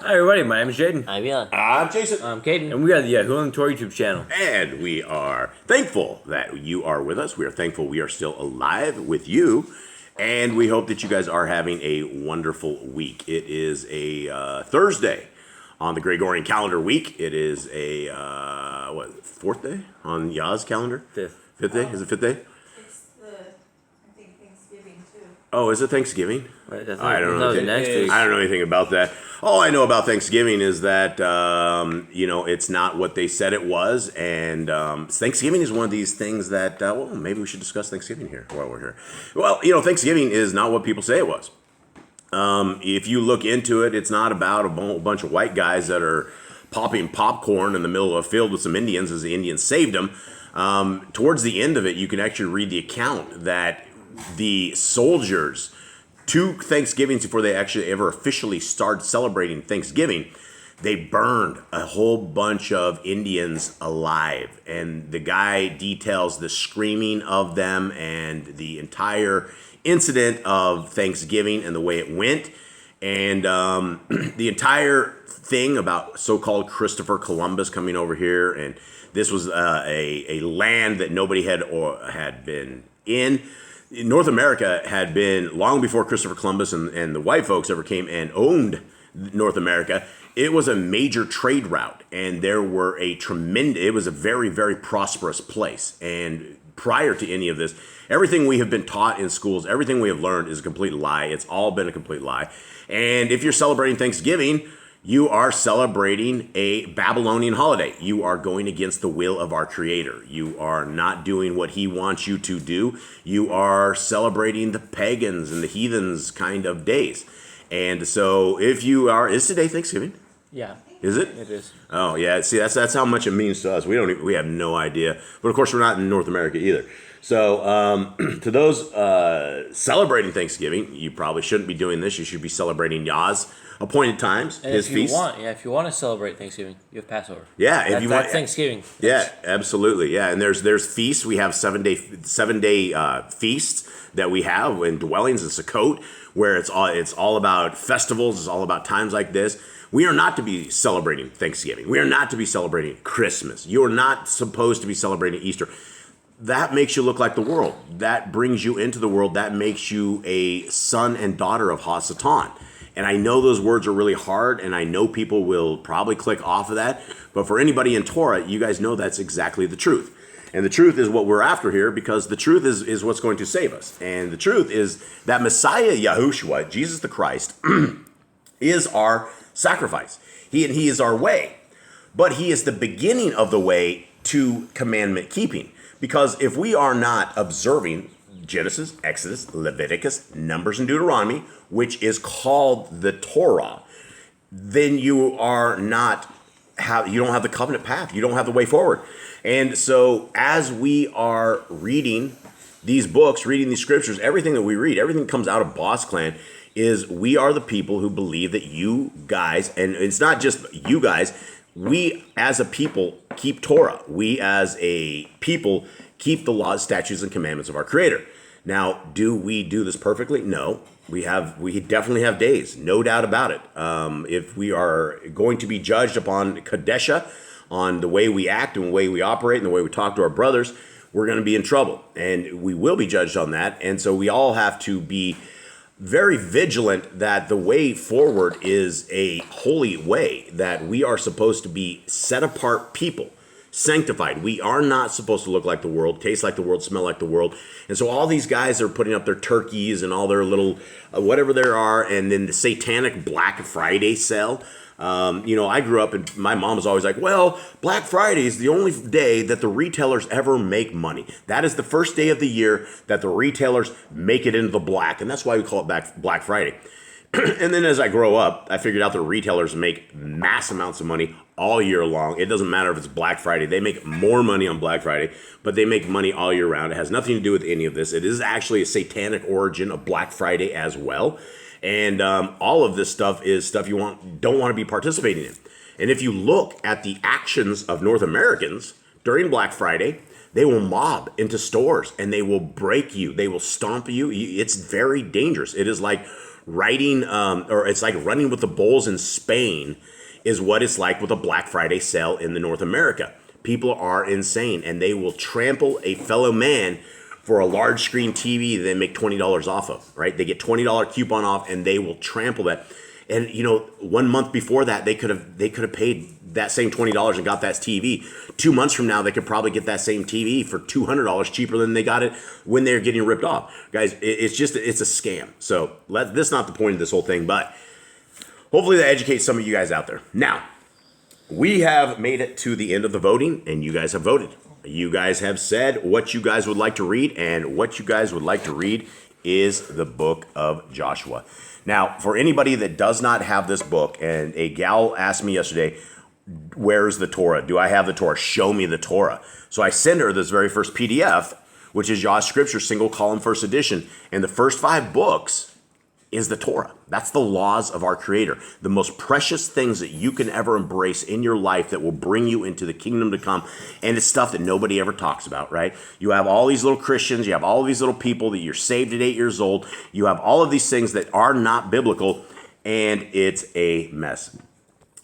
Hi everybody, my name is Jaden. I'm Jan. I'm Jason. I'm Caden. And we are the YAHOSHUA and Torah YouTube channel. And we are thankful that you are with us. We are thankful we are still alive with you. And we hope that you guys are having a wonderful week. It is a Thursday on the Gregorian calendar week. It is a, fourth day on Yah's calendar? Fifth. Fifth day? Is it fifth day? It's I think Thanksgiving too. Oh, is it Thanksgiving? Right, I don't know. Next week. I don't know anything about that. All I know about Thanksgiving is that, it's not what they said it was. And Thanksgiving is one of these things that, maybe we should discuss Thanksgiving here while we're here. Well, Thanksgiving is not what people say it was. If you look into it, it's not about a bunch of white guys that are popping popcorn in the middle of a field with some Indians as the Indians saved them. Towards the end of it, you can actually read the account that the soldiers, 2 Thanksgivings before they actually ever officially started celebrating Thanksgiving, they burned a whole bunch of Indians alive. And the guy details the screaming of them and the entire incident of Thanksgiving and the way it went. And the entire thing about so-called Christopher Columbus coming over here, and this was a land that nobody had been in. North America had been, long before Christopher Columbus and the white folks ever came and owned North America, it was a major trade route, and it was a very, very prosperous place. And prior to any of this, everything we have been taught in schools, everything we have learned is a complete lie. It's all been a complete lie. And if you're celebrating Thanksgiving, you are celebrating a Babylonian holiday. You are going against the will of our Creator. You are not doing what He wants you to do. You are celebrating the pagans and the heathens kind of days. And so is today Thanksgiving? Yeah. Is it? It is. Oh, yeah. See, that's how much it means to us. We have no idea. But of course, we're not in North America either. So to those celebrating Thanksgiving, you probably shouldn't be doing this. You should be celebrating Yah's appointed times, And His if you feast. if you want to celebrate Thanksgiving, you have Passover. Yeah, if you want. That's Thanksgiving. Yeah, absolutely. Yeah, and there's feasts. We have 7 day feasts that we have in dwellings in Sukkot, where it's all about festivals. It's all about times like this. We are not to be celebrating Thanksgiving. We are not to be celebrating Christmas. You are not supposed to be celebrating Easter. That makes you look like the world. That brings you into the world. That makes you a son and daughter of Ha-Satan. And I know those words are really hard, and I know people will probably click off of that. But for anybody in Torah, you guys know that's exactly the truth. And the truth is what we're after here, because the truth is what's going to save us. And the truth is that Messiah YAHOSHUA, Jesus the Christ, is our sacrifice. He is our way. But He is the beginning of the way to commandment keeping. Because if we are not observing Genesis, Exodus, Leviticus, Numbers, and Deuteronomy, which is called the Torah, then you don't have the covenant path. You don't have the way forward. And so as we are reading these books, reading these scriptures, everything that we read, everything that comes out of Boss Clan is we are the people who believe that you guys, and it's not just you guys, we as a people keep Torah. We as a people keep the laws, statutes, and commandments of our Creator. Now, do we do this perfectly? No. We definitely have days, no doubt about it. If we are going to be judged upon Kadesha, on the way we act and the way we operate and the way we talk to our brothers, we're going to be in trouble. And we will be judged on that. And so we all have to be very vigilant that the way forward is a holy way, that we are supposed to be set apart people, sanctified. We are not supposed to look like the world, taste like the world, smell like the world. And so all these guys are putting up their turkeys and all their little whatever there are, and then the satanic Black Friday sale. I grew up and my mom was always like, well, Black Friday is the only day that the retailers ever make money. That is the first day of the year that the retailers make it into the black. And that's why we call it Black Friday. And then as I grow up, I figured out that retailers make mass amounts of money all year long. It doesn't matter if it's Black Friday. They make more money on Black Friday, but they make money all year round. It has nothing to do with any of this. It is actually a satanic origin of Black Friday as well. And all of this stuff is stuff you don't want to be participating in. And if you look at the actions of North Americans during Black Friday, they will mob into stores and they will break you. They will stomp you. It's very dangerous. It is like riding, or it's like running with the bulls in Spain is what it's like with a Black Friday sale in the North America. People are insane, and they will trample a fellow man for a large screen TV they make $20 off of, right? They get $20 coupon off, and they will trample that. And 1 month before that, they could have paid that same $20 and got that TV. 2 months from now, they could probably get that same TV for $200 cheaper than they got it when they're getting ripped off. Guys, it's a scam. So this is not the point of this whole thing, but hopefully that educates some of you guys out there. Now, we have made it to the end of the voting, and you guys have voted. You guys have said what you guys would like to read, and what you guys would like to read is the book of Joshua. Now, for anybody that does not have this book, and a gal asked me yesterday, where's the Torah? Do I have the Torah? Show me the Torah. So I sent her this very first PDF, which is Yah Scriptures single column first edition, and the first 5 books is the Torah. That's the laws of our Creator. The most precious things that you can ever embrace in your life that will bring you into the kingdom to come. And it's stuff that nobody ever talks about, right? You have all these little Christians, you have all these little people that you're saved at 8 years old. You have all of these things that are not biblical, and it's a mess.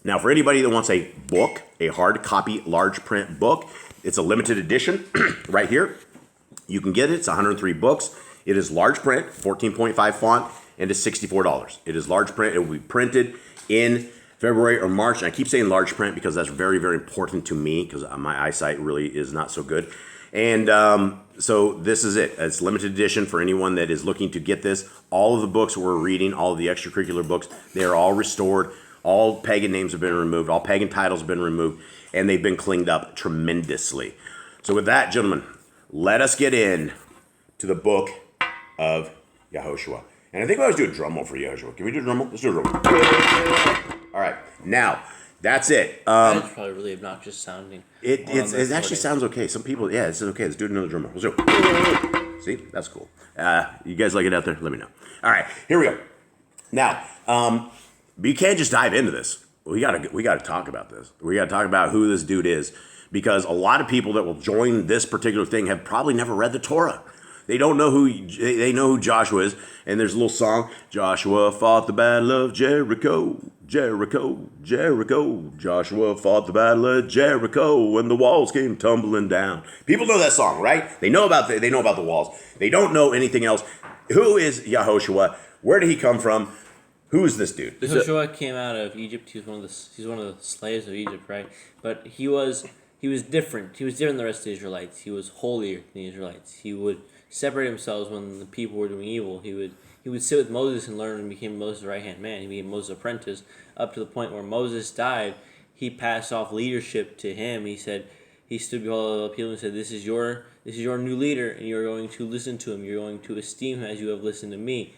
Now, for anybody that wants a book, a hard copy, large print book, it's a limited edition right here. You can get it. It's 103 books. It is large print, 14.5 font, and it's $64. It is large print. It will be printed in February or March. And I keep saying large print because that's very, very important to me because my eyesight really is not so good. And so this is it. It's limited edition for anyone that is looking to get this. All of the books we're reading, all of the extracurricular books, they are all restored. All pagan names have been removed. All pagan titles have been removed. And they've been cleaned up tremendously. So with that, gentlemen, let us get in to the book of YAHOSHUA. And I think we always do a drum roll for YAHOSHUA. Can we do a drum roll? Let's do a drum roll. All right. Now, that's it. That's probably really obnoxious sounding. It actually sounds okay. Some people, it's okay. Let's do another drum roll. Let's do it. See? That's cool. You guys like it out there? Let me know. All right. Here we go. Now, but you can't just dive into this. We gotta talk about this. We gotta talk about who this dude is. Because a lot of people that will join this particular thing have probably never read the Torah. They don't know they know who Joshua is. And there's a little song, Joshua fought the battle of Jericho, Jericho, Jericho. Joshua fought the battle of Jericho when the walls came tumbling down. People know that song, right? They know about the walls. They don't know anything else. Who is YAHOSHUA? Where did he come from? Who is this dude? YAHOSHUA came out of Egypt. He's one of the slaves of Egypt, right? But he was different. He was different than the rest of the Israelites. He was holier than the Israelites. He would separate himself when the people were doing evil. He would sit with Moses and learn and became Moses' right-hand man. He became Moses' apprentice up to the point where Moses died. He passed off leadership to him. He stood before all the people and said, this is your new leader, and you're going to listen to him. You're going to esteem him as you have listened to me,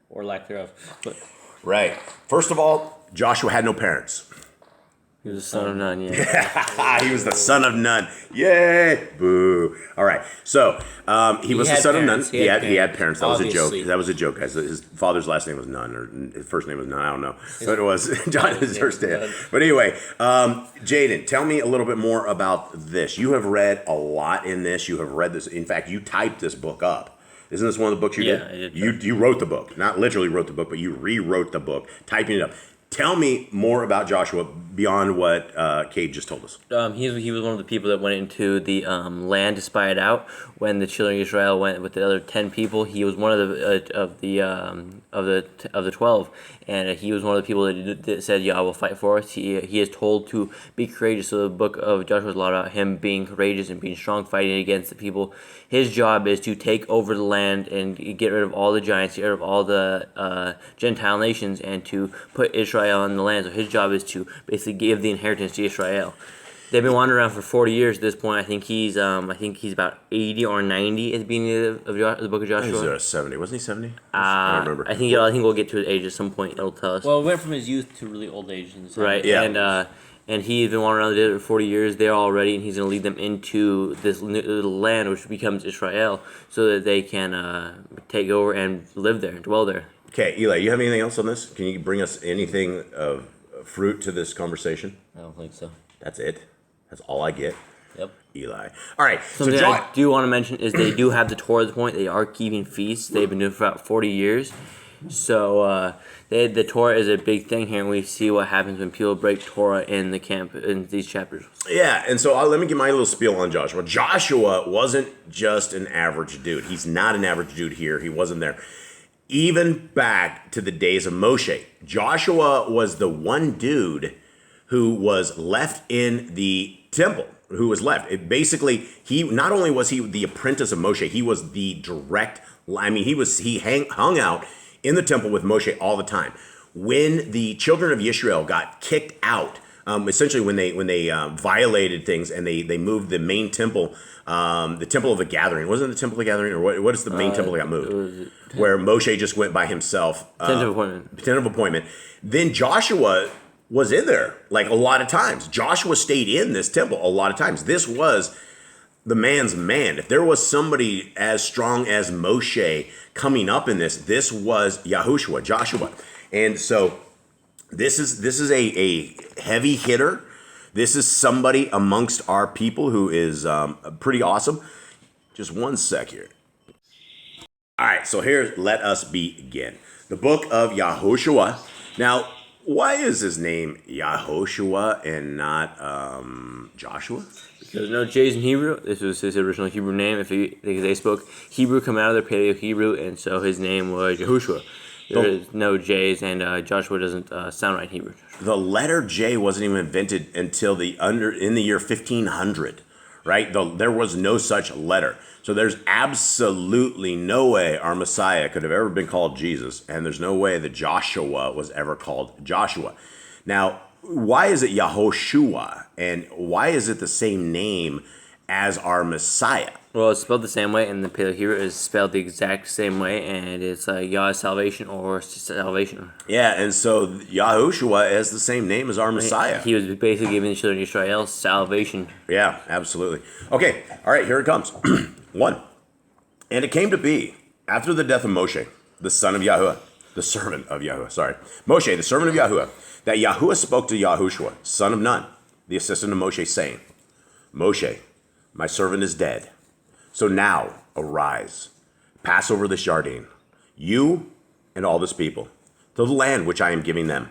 or lack thereof. But right. First of all, Joshua had no parents. He was the son of none, yeah. He was the son of none. Yay! Boo. All right. So, he was the son of none. He had parents. That Obviously. was a joke. That was a joke, guys. His father's last name was Nunn, or his first name was Nunn. I don't know. But it was John his first name. But anyway, Jaden, tell me a little bit more about this. You have read a lot in this. You have read this. In fact, you typed this book up. Isn't this one of the books you did? Yeah, I did. You wrote the book. Not literally wrote the book, but you rewrote the book, typing it up. Tell me more about Joshua beyond what Cade just told us. He was one of the people that went into the land to spy it out. When the children of Israel went with the other 10 people, he was one of the 12, and he was one of the people that said, "Yah will fight for us." He is told to be courageous. So the book of Joshua is a lot about him being courageous and being strong, fighting against the people. His job is to take over the land and get rid of all the giants, get rid of all the Gentile nations, and to put Israel in the land. So his job is to basically give the inheritance to Israel. They've been wandering around for 40 years at this point. I think he's about 80 or 90 at the beginning of the book of Joshua. He's there 70. Wasn't he 70? I don't remember. I think we'll get to his age at some point. It'll tell us. Well, it went from his youth to really old age. Right, yeah. And he's been wandering around the desert for 40 years there already, and he's going to lead them into this little land, which becomes Israel, so that they can take over and live there, dwell there. Okay, Eli, you have anything else on this? Can you bring us anything of fruit to this conversation? I don't think so. That's it? That's all I get? Yep. Eli. All right. Something so I do want to mention is they do have the Torah at this point. They are keeping feasts. They've been doing it for about 40 years. So the Torah is a big thing here, and we see what happens when people break Torah in the camp in these chapters. Yeah, and so let me give my little spiel on Joshua. Joshua wasn't just an average dude. He's not an average dude here. He wasn't there. Even back to the days of Moshe, Joshua was the one dude who was left in the temple. Who was left? Basically, he not only was he the apprentice of Moshe, he was the direct. I mean, he hung out in the temple with Moshe all the time. When the children of Israel got kicked out, essentially when they violated things and they moved the main temple, the temple of the gathering. Wasn't it the temple of the gathering, or what is the main temple that got moved? Where Moshe just went by himself. Tent of appointment. Tent of appointment. Then Joshua was in there like a lot of times. Joshua stayed in this temple a lot of times. This was the man's man. If there was somebody as strong as Moshe coming up in this was YAHOSHUA, Joshua. And so this is a heavy hitter. This is somebody amongst our people who is pretty awesome. Just one sec here. All right, so here, let us begin. The book of YAHOSHUA. Now, why is his name YAHOSHUA and not Joshua? There's no J's in Hebrew. This was his original Hebrew name. Because they spoke Hebrew, come out of their Paleo-Hebrew, and so his name was Yahushua. There is no J's, and Joshua doesn't sound right in Hebrew. The letter J wasn't even invented until in the year 1500, right? There was no such letter. So there's absolutely no way our Messiah could have ever been called Jesus, and there's no way that Joshua was ever called Joshua. Now, why is it YAHOSHUA, and why is it the same name as our Messiah? Well, it's spelled the same way, and the Paleo-Hebrew is spelled the exact same way, and it's Yah is salvation or salvation. Yeah, and so YAHOSHUA is the same name as our Messiah. He was basically giving the children of Israel salvation. Yeah, absolutely. Okay, all right, here it comes. 1. And it came to be, after the death of Moshe, the son of Yahuwah, the servant of Yahuwah, Moshe, the servant of Yahuwah, that Yahuwah spoke to YAHOSHUA, son of Nun, the assistant of Moshe, saying, Moshe, my servant is dead. So now arise, pass over this Jordan, you and all this people, to the land which I am giving them,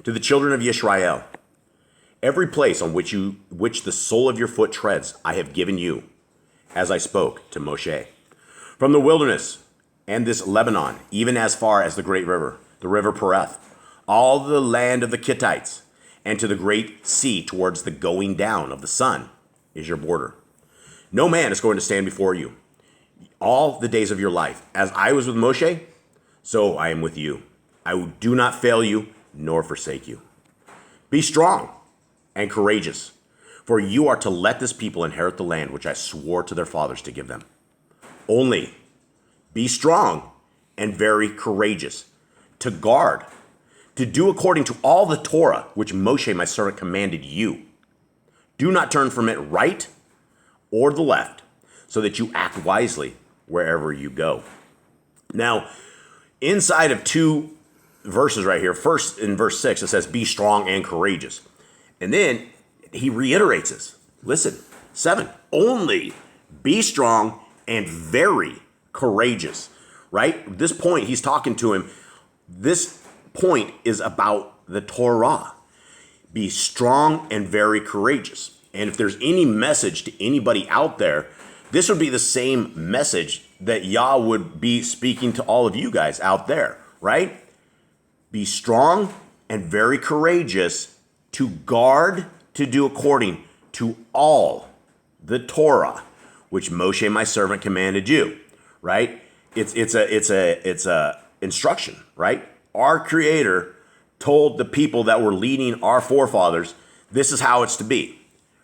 to the children of Israel. Every place on which the sole of your foot treads, I have given you, as I spoke to Moshe. From the wilderness and this Lebanon, even as far as the great river, the river Pereth, all the land of the Kittites, and to the great sea towards the going down of the sun is your border. No man is going to stand before you all the days of your life. As I was with Moshe, so I am with you. I do not fail you nor forsake you. Be strong and courageous, for you are to let this people inherit the land which I swore to their fathers to give them. Only be strong and very courageous, to guard, to do according to all the Torah which Moshe my servant commanded you. Do not turn from it right or the left, so that you act wisely wherever you go. Now, inside of 2 verses right here, first in verse 6, it says, be strong and courageous. And then he reiterates this. Listen, 7, only be strong and very courageous, right? This point, he's talking to him. This point is about the Torah. Be strong and very courageous. And if there's any message to anybody out there, this would be the same message that Yah would be speaking to all of you guys out there, right? Be strong and very courageous, to guard, to do according to all the Torah which Moshe my servant commanded you, right? It's a instruction, right? Our Creator told the people that were leading our forefathers, this is how it's to be.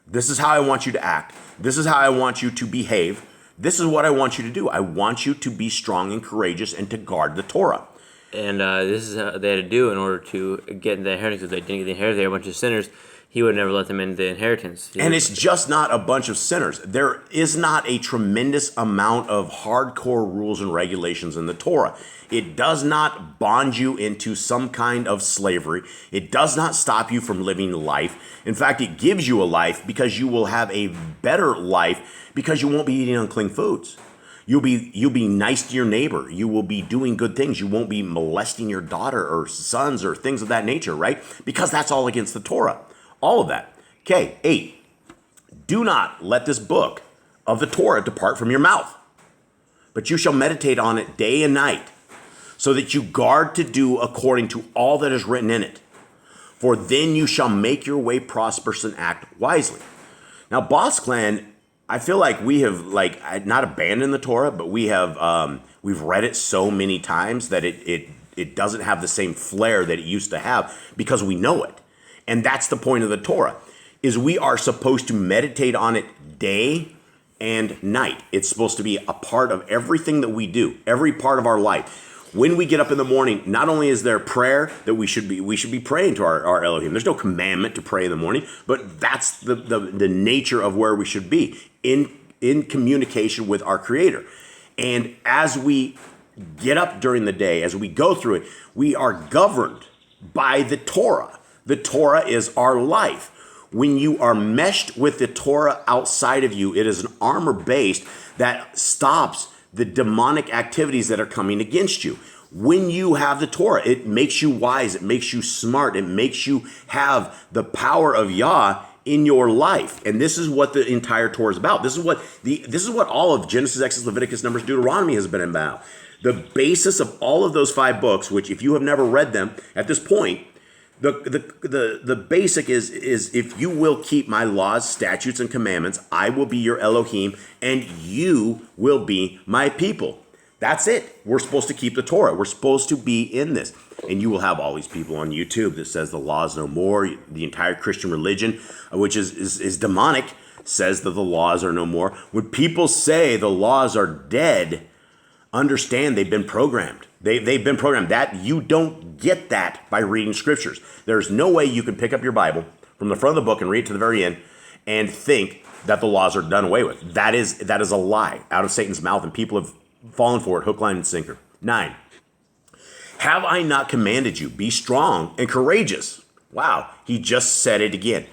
This is how I want you to act. This is how I want you to behave. This is what I want you to do. I want you to be strong and courageous and to guard the Torah. And this is how they had to do in order to get the inheritance. If they didn't get the inheritance, they were a bunch of sinners. He would never let them into the inheritance. And it's just not a bunch of sinners. There is not a tremendous amount of hardcore rules and regulations in the Torah. It does not bond you into some kind of slavery. It does not stop you from living life. In fact, it gives you a life because you will have a better life because you won't be eating unclean foods. You'll be nice to your neighbor. You will be doing good things. You won't be molesting your daughter or sons or things of that nature, right? Because that's all against the Torah. All of that. Okay, 8. Do not let this book of the Torah depart from your mouth, but you shall meditate on it day and night, so that you guard to do according to all that is written in it. For then you shall make your way prosperous and act wisely. Now, Boss Clan, I feel like we have not abandoned the Torah, but we've read it so many times that it doesn't have the same flair that it used to have because we know it. And that's the point of the Torah, is we are supposed to meditate on it day and night. It's supposed to be a part of everything that we do, every part of our life. When we get up in the morning, not only is there prayer that we should be praying to our Elohim. There's no commandment to pray in the morning, but that's the nature of where we should be in communication with our Creator. And as we get up during the day, as we go through it, we are governed by the Torah. The Torah is our life. When you are meshed with the Torah outside of you, it is an armor base that stops the demonic activities that are coming against you. When you have the Torah, it makes you wise, it makes you smart, it makes you have the power of Yah in your life. And this is what the entire Torah is about. This is what all of Genesis, Exodus, Leviticus, Numbers, Deuteronomy has been about. The basis of all of those 5 books, which if you have never read them at this point, the basic is if you will keep my laws, statutes, and commandments, I will be your Elohim, and you will be my people. That's it. We're supposed to keep the Torah. We're supposed to be in this. And you will have all these people on YouTube that says the law is no more. The entire Christian religion, which is demonic, says that the laws are no more. When people say the laws are dead, understand they've been programmed. They've been programmed. That you don't get that by reading scriptures. There's no way you can pick up your Bible from the front of the book and read it to the very end and think that the laws are done away with. That is a lie out of Satan's mouth, and people have fallen for it, hook, line, and sinker. 9. Have I not commanded you? Be strong and courageous. Wow, he just said it again.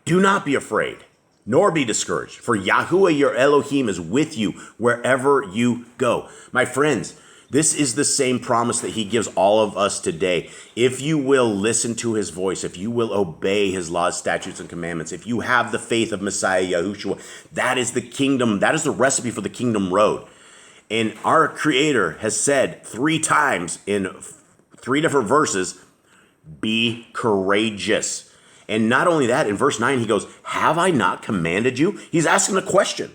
Do not be afraid, nor be discouraged, for Yahuwah your Elohim is with you wherever you go. My friends, this is the same promise that he gives all of us today. If you will listen to his voice, if you will obey his laws, statutes, and commandments, if you have the faith of Messiah Yahushua, that is the kingdom, that is the recipe for the kingdom road. And our Creator has said 3 times in 3 different verses, be courageous. And not only that, in verse 9, he goes, have I not commanded you? He's asking a question.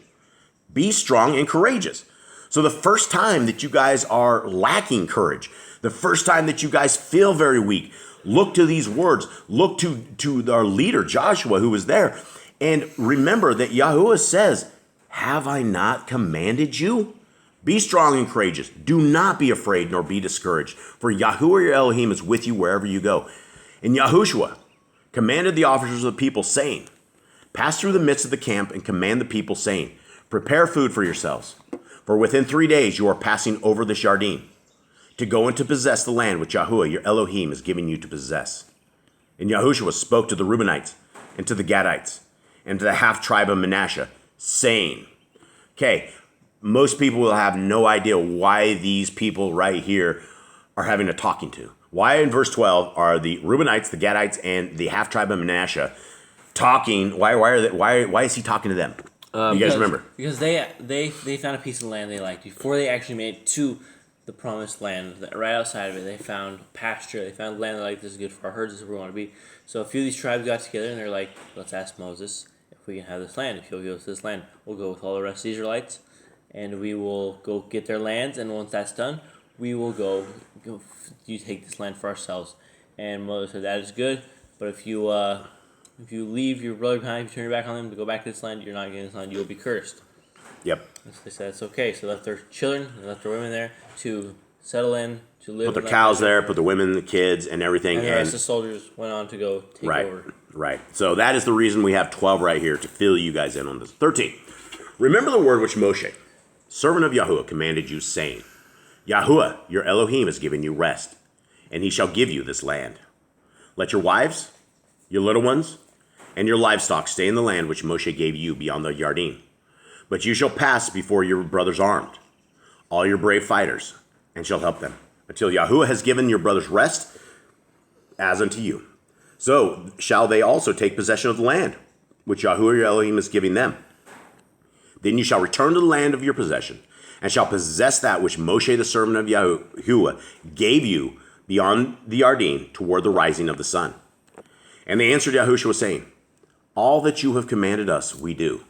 Be strong and courageous. So the first time that you guys are lacking courage, the first time that you guys feel very weak, look to these words. Look to our leader, Joshua, who was there. And remember that Yahuwah says, have I not commanded you? Be strong and courageous. Do not be afraid nor be discouraged. For Yahuwah your Elohim is with you wherever you go. And Yahushua commanded the officers of the people, saying, pass through the midst of the camp and command the people, saying, prepare food for yourselves. For within 3 days you are passing over the Yarden, to go and to possess the land which Yahuwah your Elohim is giving you to possess. And Yahushua spoke to the Reubenites, and to the Gadites, and to the half tribe of Manasseh, saying, okay, most people will have no idea why these people right here are having a talking to. Why in verse 12 are the Reubenites, the Gadites, and the half tribe of Manasseh talking? Why is he talking to them? You guys remember? Because they found a piece of land they liked. Before they actually made it to the promised land, right outside of it, they found pasture. They found land like, this is good for our herds, this is where we want to be. So a few of these tribes got together and they're like, let's ask Moses if we can have this land. If he'll give us this land, we'll go with all the rest of the Israelites, and we will go get their lands. And once that's done, we will go you take this land for ourselves. And Moses said, that is good, but if you leave your brother behind, if you turn your back on them to go back to this land, you're not getting this land, you will be cursed. Yep. And so they said it's okay. So they left their children, they left their women there to settle in, to live. Put their cows there, put the women, the kids, and everything. And the rest of the soldiers went on to go take over. Right. So that is the reason we have 12 right here, to fill you guys in on this. 13. Remember the word which Moshe, servant of Yahuwah, commanded you, saying, Yahuwah, your Elohim, has given you rest, and he shall give you this land. Let your wives, your little ones, and your livestock stay in the land which Moshe gave you beyond the Yarden. But you shall pass before your brothers armed. all your brave fighters, and shall help them, until Yahuwah has given your brothers rest, as unto you. So shall they also take possession of the land, which Yahuwah your Elohim is giving them. Then you shall return to the land of your possession, and shall possess that which Moshe the servant of Yahuwah gave you beyond the Arden toward the rising of the sun. And they answered YAHOSHUA, saying, all that you have commanded us, we do.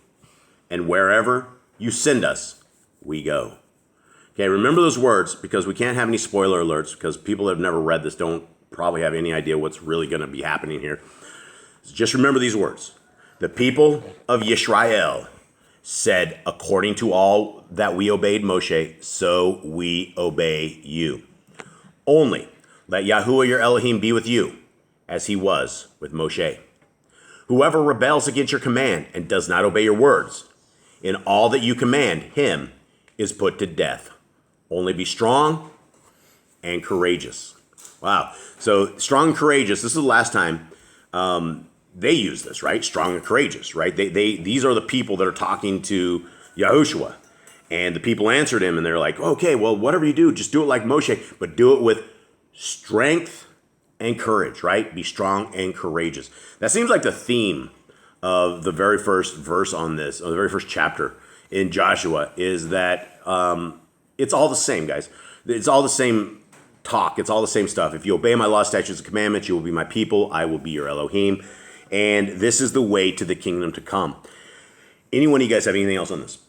And wherever you send us, we go. Okay, remember those words, because we can't have any spoiler alerts, because people that have never read this don't probably have any idea what's really going to be happening here. So just remember these words. The people of Yisrael said, according to all that we obeyed Moshe, so we obey you. Only let Yahuwah your Elohim be with you, as he was with Moshe. Whoever rebels against your command and does not obey your words, in all that you command him, is put to death. Only be strong and courageous. Wow. So strong and courageous. This is the last time they use this, right? Strong and courageous, right? These are the people that are talking to YAHOSHUA. And the people answered him, and they're like, okay, well, whatever you do, just do it like Moshe, but do it with strength and courage, right? Be strong and courageous. That seems like the theme of the very first verse on this, or the very first chapter in Joshua, is that it's all the same, guys. It's all the same talk. It's all the same stuff. If you obey my law, statutes, and commandments, you will be my people. I will be your Elohim. And this is the way to the kingdom to come. Anyone of you guys have anything else on this?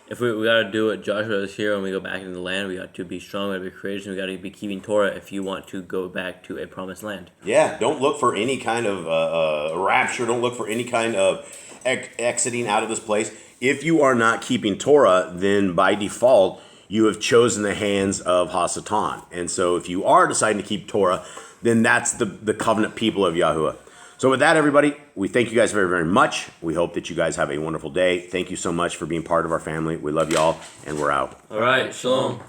If we got to do what Joshua is here when we go back into the land, we got to be strong, we got to be courageous, we got to be keeping Torah if you want to go back to a promised land. Yeah, don't look for any kind of rapture. Don't look for any kind of exiting out of this place. If you are not keeping Torah, then by default, you have chosen the hands of Hasatan. And so if you are deciding to keep Torah, then that's the covenant people of Yahuwah. So with that, everybody, we thank you guys very, very much. We hope that you guys have a wonderful day. Thank you so much for being part of our family. We love y'all, and we're out. All right, shalom.